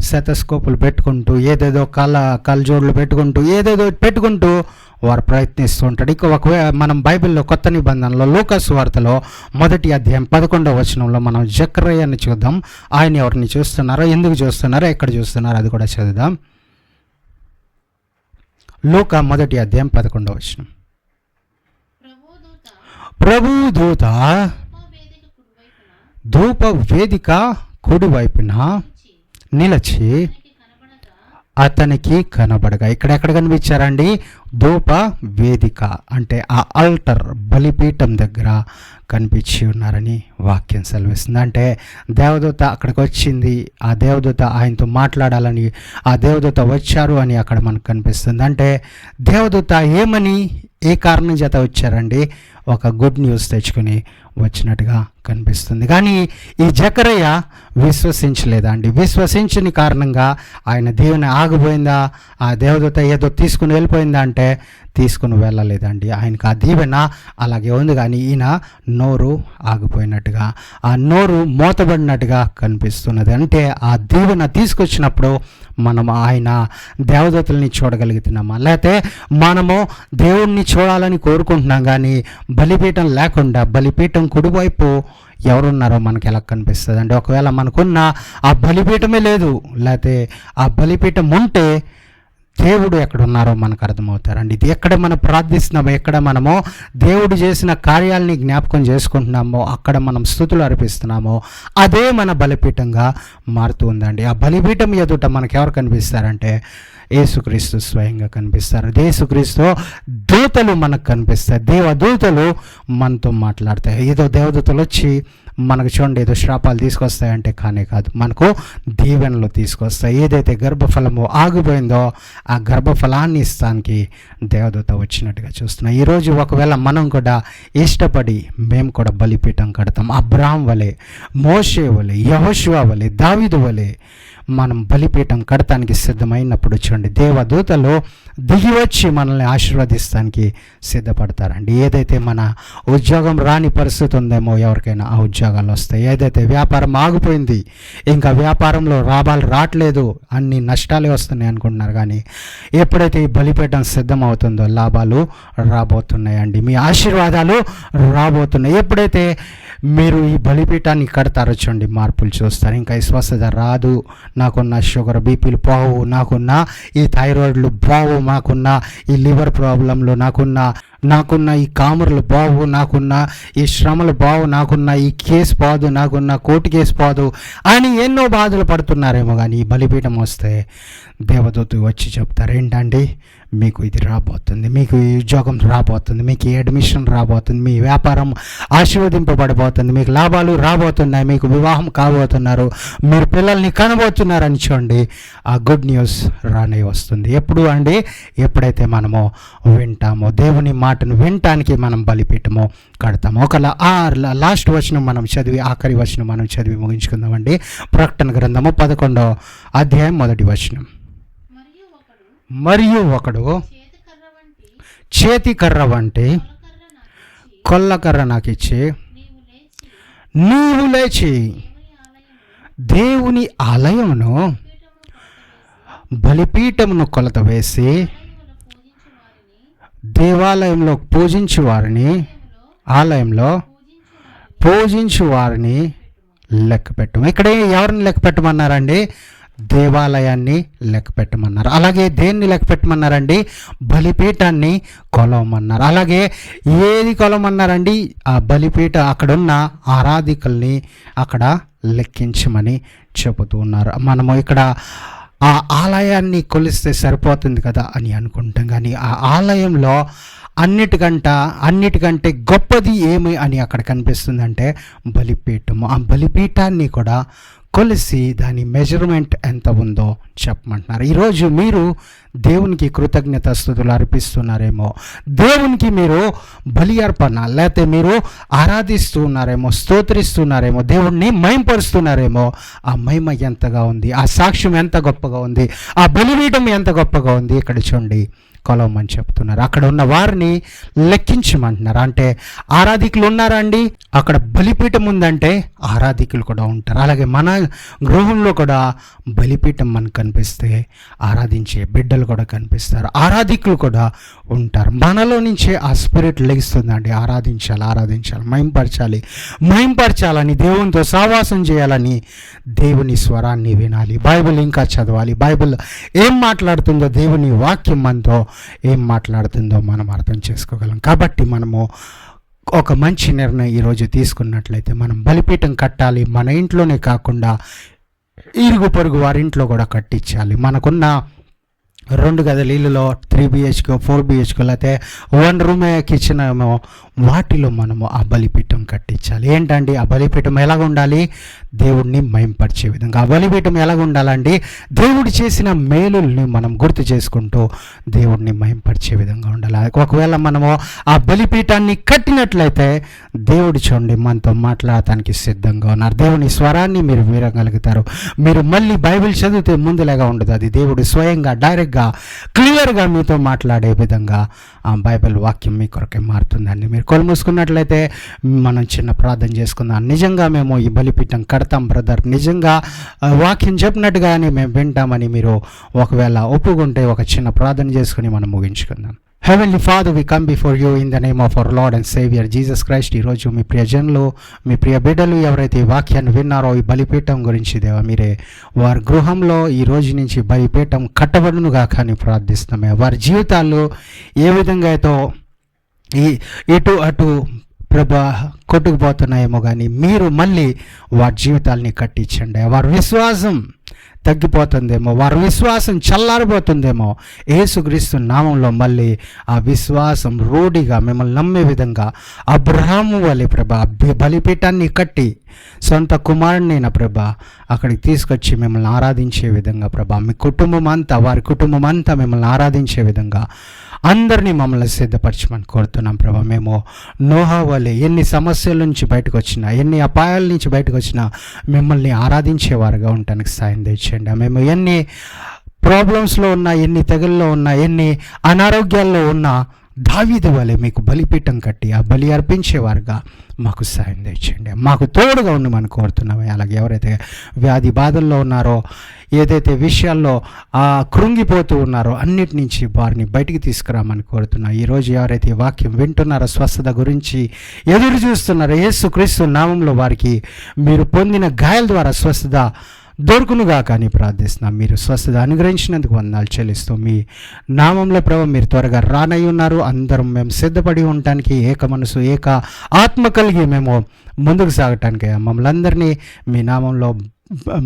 సెతస్కోపులు పెట్టుకుంటూ, ఏదేదో కళ్ళజోడులు పెట్టుకుంటూ, ఏదేదో పెట్టుకుంటూ వారు ప్రయత్నిస్తూ ఉంటాడు. ఇక ఒకవేళ మనం బైబిల్లో కొత్త నిబంధనలో లూకా సువార్తలో 1వ అధ్యాయం 11వ వచనంలో మనం జకర్యాని చూద్దాం. ఆయన ఎవరిని చూస్తున్నారో, ఎందుకు చూస్తున్నారో, ఎక్కడ చూస్తున్నారో అది కూడా చదువుదాం. లూకా 1వ అధ్యాయం 11వ వచనం. ప్రభువు దూత ధూప వేదిక కుడివైపున నిలిచి అతనికి కనబడగా. ఎక్కడ కనిపించారండి? ధూప వేదిక అంటే ఆ ఆల్టర్, బలిపీఠం దగ్గర కనిపించి ఉన్నారని వాక్యం సెలవిస్తుంది. అంటే దేవదూత అక్కడికి వచ్చింది, ఆ దేవదూత ఆయనతో మాట్లాడాలని ఆ దేవదూత వచ్చారు అని అక్కడ మనకు కనిపిస్తుంది. అంటే దేవదూత ఏమని, ఏ కారణం చేత వచ్చారండి? ఒక గుడ్ న్యూస్ తెచ్చుకుని వచ్చినట్టుగా కనిపిస్తుంది. కానీ ఈ జకరయ్య విశ్వసించలేదండి. విశ్వసించని కారణంగా ఆయన దేవుని ఆగిపోయిందా, ఆ దేవదూత ఏదో తీసుకుని వెళ్ళిపోయిందా అంటే తీసుకుని వెళ్ళలేదండి. ఆయనకు ఆ దీవెన అలాగే ఉంది, కానీ ఈయన నోరు ఆగిపోయినట్టుగా, ఆ నోరు మూతబడినట్టుగా కనిపిస్తున్నది. అంటే ఆ దీవెన తీసుకొచ్చినప్పుడు మనం ఆయన దేవదూతల్ని చూడగలుగుతున్నామా, లేకపోతే మనము దేవుణ్ణి చూడాలని కోరుకుంటున్నాం, కానీ బలిపీఠం లేకుండా బలిపీఠం కుడివైపు ఎవరున్నారో మనకి ఎలా కనిపిస్తుంది అంటే, ఒకవేళ మనకున్న ఆ బలిపీఠమే లేదు, లేకపోతే ఆ బలిపీఠం ఉంటే దేవుడు ఎక్కడున్నారో మనకు అర్థమవుతారండి. ఇది ఎక్కడ మనం ప్రార్థిస్తున్నామో, ఎక్కడ మనము దేవుడు చేసిన కార్యాలని జ్ఞాపకం చేసుకుంటున్నామో, అక్కడ మనం స్తుతులు అర్పిస్తున్నామో అదే మన బలిపీఠంగా మారుతూ ఉందండి. ఆ బలిపీఠం ఎదుట మనకు ఎవరు కనిపిస్తారంటే యేసుక్రీస్తు స్వయంగా కనిపిస్తారు. యేసుక్రీస్తు దూతలు మనకు కనిపిస్తాయి, దేవదూతలు మనతో మాట్లాడతాయి. ఏదో దేవదూతలు వచ్చి మనకు చూడండి ఏదో శ్రాపాలు తీసుకొస్తాయంటే కానే కాదు, మనకు దీవెనలు తీసుకొస్తాయి. ఏదైతే గర్భఫలము ఆగిపోయిందో ఆ గర్భఫలాన్ని ఇస్తానికి దేవదూత వచ్చినట్టుగా చూస్తున్నాం. ఈరోజు ఒకవేళ మనం కూడా ఇష్టపడి మేము కూడా బలిపీఠం కడతాం. అబ్రాహాం వలె, మోషే వలె, యెహోషువ వలె, దావీదు వలె మనం బలిపీఠం కడతానికి సిద్ధమైనప్పుడు చూడండి దేవదూతలు దిగి వచ్చి మనల్ని ఆశీర్వదిస్తానికి సిద్ధపడతారండి. ఏదైతే మన ఉద్యోగం రాని పరిస్థితి ఉందేమో ఎవరికైనా ఆ ఉద్యోగాలు వస్తాయి. ఏదైతే వ్యాపారం ఆగిపోయింది, ఇంకా వ్యాపారంలో లాభాలు రావట్లేదు, అన్ని నష్టాలే వస్తున్నాయి అనుకుంటున్నారు, కానీ ఎప్పుడైతే ఈ బలిపీఠం సిద్ధమవుతుందో లాభాలు రాబోతున్నాయండి, మీ ఆశీర్వాదాలు రాబోతున్నాయి. ఎప్పుడైతే మీరు ఈ బలిపీఠాన్ని కడతారో చూడండి మార్పులు చూస్తారు. ఇంకా ఈ స్వస్థత రాదు, నాకున్న షుగర్ బీపీలు పోవు, నాకున్న ఈ థైరాయిడ్లు పోవు, నాకున్న ఈ లివర్ ప్రాబ్లంలు, నాకున్న ఈ కామర్లు బావు, నాకున్న ఈ శ్రమలు బావు, నాకున్న ఈ కేసు పోదు, నాకున్న కోర్టు కేసు పోదు అని ఎన్నో బాధలు పడుతున్నారేమో, కానీ ఈ బలిపీఠం వస్తే దేవదూత వచ్చి చెప్తారు, ఏంటండి మీకు ఇది రాబోతుంది, మీకు ఈ ఉద్యోగం రాబోతుంది, మీకు ఈ అడ్మిషన్ రాబోతుంది, మీ వ్యాపారం ఆశీర్వదింపబడబోతుంది, మీకు లాభాలు రాబోతున్నాయి, మీకు వివాహం కాబోతున్నారు, మీరు పిల్లల్ని కనబోతున్నారని చూడండి ఆ గుడ్ న్యూస్ రానే వస్తుంది. ఎప్పుడు అండి? ఎప్పుడైతే మనము వింటామో, దేవుని మాటను వినటానికి మనం బలిపీఠము కడతాము. ఒకలా ఆ లాస్ట్ వచనం మనం చదివి, ఆఖరి వచనం మనం చదివి ముగించుకుందామండి. ప్రకటన గ్రంథము 11వ అధ్యాయం 1వ వచనం. మరియు ఒకడు చేతి కర్ర వంటి కొల్లకర్ర నాకు ఇచ్చి, నీవు లేచి దేవుని ఆలయమును బలిపీఠమును కొలత వేసి దేవాలయంలో పూజించు వారిని, ఆలయంలో పూజించు వారిని లెక్క పెట్టము. ఇక్కడ ఎవరిని లెక్క పెట్టమన్నారండి? దేవాలయాన్ని లెక్క పెట్టమన్నారు. అలాగే దేన్ని లెక్క పెట్టమన్నారండి? బలిపీఠాన్ని కొలవమన్నారు. అలాగే ఏది కొలవమన్నారండి? ఆ బలిపీఠ అక్కడున్న ఆరాధికుల్ని అక్కడ లెక్కించమని చెబుతూ ఉన్నారు. మనము ఇక్కడ ఆ ఆలయాన్ని కొలిస్తే సరిపోతుంది కదా అని అనుకుంటాం, కానీ ఆ ఆలయంలో అన్నిటికంటే గొప్పది ఏమి అని అక్కడ కనిపిస్తుందంటే బలిపీఠము. ఆ బలిపీఠాన్ని కూడా కొలిసి దాని మెజర్మెంట్ ఎంత ఉందో చెప్పమంటున్నారు. ఈరోజు మీరు దేవునికి కృతజ్ఞతాస్తుతులు అర్పిస్తున్నారేమో, దేవునికి మీరు బలి అర్పణ లేకపోతే మీరు ఆరాధిస్తూ ఉన్నారేమో, స్తోత్రిస్తున్నారేమో, దేవుణ్ణి మహిమపరుస్తున్నారేమో. ఆ మహిమ ఎంతగా ఉంది, ఆ సాక్ష్యం ఎంత గొప్పగా ఉంది, ఆ బలిపీఠం ఎంత గొప్పగా ఉంది. ఇక్కడ చూడండి కొలవమని చెప్తున్నారు. అక్కడ ఉన్న వారిని లెక్కించమంటున్నారు. అంటే ఆరాధికులు ఉన్నారా అండి? అక్కడ బలిపీఠం ఉందంటే ఆరాధికులు కూడా ఉంటారు. అలాగే మన గృహంలో కూడా బలిపీఠం మనకు కనిపిస్తే ఆరాధించే బిడ్డలు కూడా కనిపిస్తారు, ఆరాధికులు కూడా ఉంటారు. మనలో నుంచే ఆ స్పిరిట్ లెగిస్తుందండి. ఆరాధించాలి, మహింపరచాలని, దేవునితో సావాసం చేయాలని దేవుని స్వరాన్ని వినాలి, బైబిల్ ఇంకా చదవాలి. బైబిల్ ఏం మాట్లాడుతుందో, దేవుని వాక్యం మనతో ఏం మాట్లాడుతుందో మనం అర్థం చేసుకోగలం. కాబట్టి మనము ఒక మంచి నిర్ణయం ఈరోజు తీసుకున్నట్లయితే మనం బలిపీఠం కట్టాలి. మన ఇంట్లోనే కాకుండా ఇరుగు పొరుగు వారి ఇంట్లో కూడా కట్టించాలి. మనకున్న 2 గదుల ఇల్లులో 3 BHK 4 BHK లేకపోతే 1 రూమ్ కిచెన్ ఏమో వాటిలో మనము ఆ బలిపీఠం కట్టించాలి. ఏంటండి ఆ బలిపీఠం ఎలాగ ఉండాలి? దేవుడిని మహింపరిచే విధంగా. ఆ బలిపీఠం ఎలాగ ఉండాలండి? దేవుడు చేసిన మేలుల్ని మనం గుర్తు చేసుకుంటూ దేవుడిని మహింపరిచే విధంగా ఉండాలి. ఒకవేళ మనము ఆ బలిపీఠాన్ని కట్టినట్లయితే దేవుడు చూడండి మనతో మాట్లాడటానికి సిద్ధంగా ఉన్నారు. దేవుని స్వరాన్ని మీరు వినగలుగుతారు. మీరు మళ్ళీ బైబిల్ చదివితే ముందులాగా ఉండదు. అది దేవుడు స్వయంగా డైరెక్ట్గా క్లియర్గా మీతో మాట్లాడే విధంగా ఆ బైబిల్ వాక్యం మీ కొరకే మారుతుందండి. మీరు కళ్ళు మూసుకున్నట్లయితే మనం చిన్న ప్రార్థన చేసుకుందాం. నిజంగా మేము ఈ బలిపీఠం కడతాం బ్రదర్, నిజంగా వాక్యం చెప్పినట్టుగానే మేము వింటామని మీరు ఒకవేళ ఒప్పుకుంటే ఒక చిన్న ప్రార్థన చేసుకుని మనం ముగించుకుందాం. Heavenly Father, we come before you in the name of our Lord and Savior Jesus Christ. ఈరోజు మీ ప్రియజనులు, మీ ప్రియ బిడ్డలు ఎవరైతే ఈ వాక్యాన్ని విన్నారో ఈ బలిపీఠం గురించి దేవా, మీరే వారి గృహంలో ఈ రోజు నుంచి బలిపీఠం కట్టబడునుగా కానీ ప్రార్థిస్తున్నామే. వారి జీవితాల్లో ఏ విధంగా అయితే ఇటు అటు ప్రభా కొట్టుకుపోతున్నాయేమో కానీ మీరు మళ్ళీ వారి జీవితాలని కట్టించండి. వారి విశ్వాసం తగ్గిపోతుందేమో, వారి విశ్వాసం చల్లారిపోతుందేమో, యేసుక్రీస్తు నామంలో మళ్ళీ ఆ విశ్వాసం రూఢిగా మిమ్మల్ని నమ్మే విధంగా అబ్రహాము వలె ప్రభా బలిపీఠాన్ని కట్టి సొంత కుమారుడినైనా ప్రభా అక్కడికి తీసుకొచ్చి మిమ్మల్ని ఆరాధించే విధంగా ప్రభా మీ కుటుంబం అంతా, వారి కుటుంబం అంతా మిమ్మల్ని ఆరాధించే విధంగా అందరినీ మమ్మల్ని సిద్ధపరచమని కోరుతున్నాం ప్రభా. మేము నోహా వలె ఎన్ని సమస్యల నుంచి బయటకు వచ్చినా, ఎన్ని అపాయాల నుంచి బయటకు వచ్చినా మిమ్మల్ని ఆరాధించేవారుగా ఉండటానికి సాయం తెచ్చండి. మేము ఎన్ని ప్రాబ్లమ్స్లో ఉన్నా, ఎన్ని తెగుల్లో ఉన్నా, ఎన్ని అనారోగ్యాల్లో ఉన్నా దావీదు వలె మీకు బలిపీఠం కట్టి ఆ బలి అర్పించేవారుగా మాకు సాయం తెచ్చండి. మాకు తోడుగా ఉండి మనం కోరుతున్నామే. అలాగే ఎవరైతే వ్యాధి బాధల్లో ఉన్నారో, ఏదైతే విషయాల్లో కృంగిపోతూ ఉన్నారో అన్నిటి నుంచి వారిని బయటికి తీసుకురామని కోరుతున్నా. ఈరోజు ఎవరైతే వాక్యం వింటున్నారో, స్వస్థత గురించి ఎదురు చూస్తున్నారో, యేసుక్రీస్తు నామంలో వారికి మీరు పొందిన గాయాల ద్వారా స్వస్థత దొరుకునుగా కానీ ప్రార్థిస్తున్నాం. మీరు స్వస్థత అనుగ్రహించినందుకు వందనాలు చెల్లిస్తూ మీ నామంలో ప్రభు మీరు త్వరగా రానై ఉన్నారు. అందరం మేము సిద్ధపడి ఉండటానికి, ఏక మనసు ఏక ఆత్మ కలిగి మేము ముందుకు సాగటానికి మమ్మల్ని అందరినీ మీ నామంలో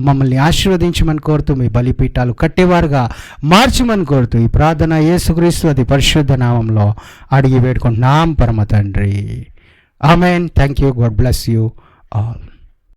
మమ్మల్ని ఆశీర్వదించమని కోరుతూ, మీ బలిపీఠాలు కట్టేవారుగా మార్చమని కోరుతూ ఈ ప్రార్థన యేసుక్రీస్తు అతి పరిశుద్ధ నామంలో అడిగి వేడుకుంటున్నాం పరమ తండ్రి. Amen. Thank you. God bless you all.